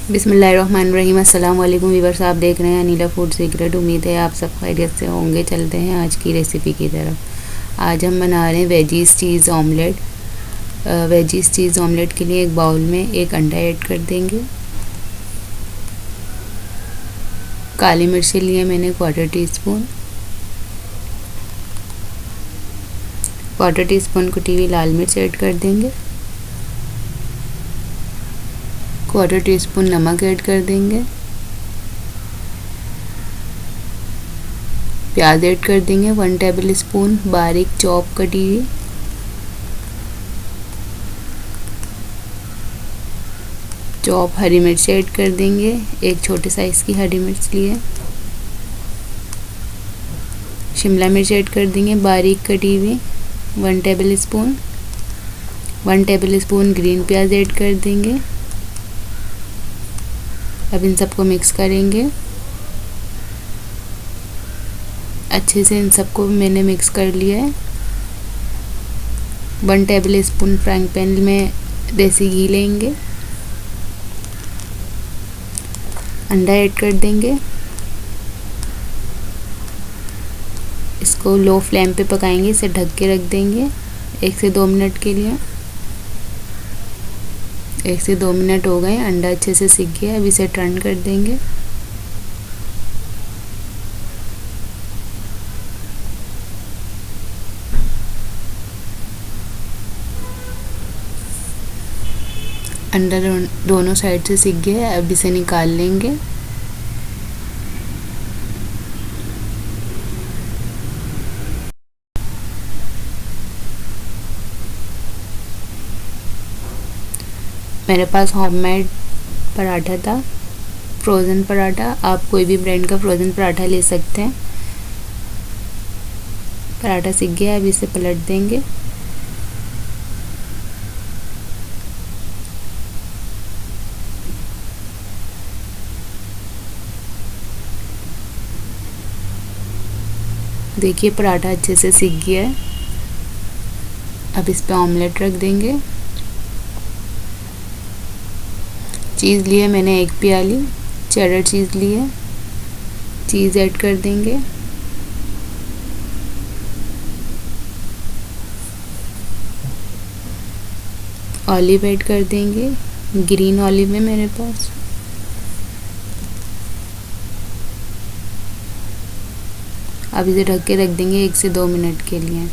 बिस्मिल्लाहिर्रहमानिर्रहीम। अस्सलाम वालेकुम वीवर्स, आप देख रहे हैं अनीला फूड सीक्रेट। उम्मीद है आप सब खैरियत से होंगे। चलते हैं आज की रेसिपी की तरफ। आज हम बना रहे हैं वेजीज चीज़ ऑमलेट। वेजीज चीज़ ऑमलेट के लिए एक बाउल में एक अंडा ऐड कर देंगे। काली मिर्ची लिए मैंने क्वार्टर टी स्पून कुटी हुई लाल मिर्च ऐड कर देंगे। क्वार्टर टी स्पून नमक ऐड कर देंगे। प्याज ऐड कर देंगे 1 टेबल स्पून बारीक चॉप कटी हुई। चॉप हरी मिर्च ऐड कर देंगे, एक छोटे साइज़ की हरी मिर्च लिए। शिमला मिर्च ऐड कर देंगे बारीक कटी हुई 1 table spoon. 1 table spoon green प्याज ऐड कर देंगे। अब इन सबको मिक्स करेंगे। अच्छे से इन सबको मैंने मिक्स कर लिया है। 1 टेबल स्पून फ्राइंग पैन में देसी घी लेंगे। अंडा ऐड कर देंगे। इसको लो फ्लेम पे पकाएंगे, इसे ढक के रख देंगे 1 से 2 मिनट के लिए। 1 से 2 मिनट हो गए, अंडा अच्छे से सिक गया। अब इसे टर्न कर देंगे। अंडा दोनों साइड से सिक गया है, अब इसे निकाल लेंगे। मेरे पास होममेड पराठा था, फ्रोज़न पराठा। आप कोई भी ब्रांड का फ्रोज़न पराठा ले सकते हैं। पराठा सिक गया, अब इसे पलट देंगे। देखिए पराठा अच्छे से सिक गया है। अब इस पे ऑमलेट रख देंगे। चीज़ लिए मैंने 1 प्याली चेडर चीज़ ली है। चीज़ ऐड कर देंगे। ऑलिव ऐड कर देंगे, ग्रीन ऑलिव है मेरे पास। अब इसे ढक के रख देंगे 1 से 2 मिनट के लिए।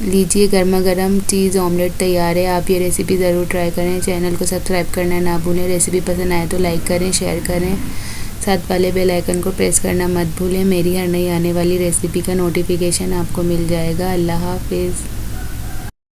लीजिए गर्मा गर्म चीज़ ऑमलेट तैयार है। आप ये रेसिपी ज़रूर ट्राई करें। चैनल को सब्सक्राइब करना ना भूलें। रेसिपी पसंद आए तो लाइक करें, शेयर करें। साथ वाले बेल आइकन को प्रेस करना मत भूलें। मेरी हर नई आने वाली रेसिपी का नोटिफिकेशन आपको मिल जाएगा। अल्लाह हाफिज़।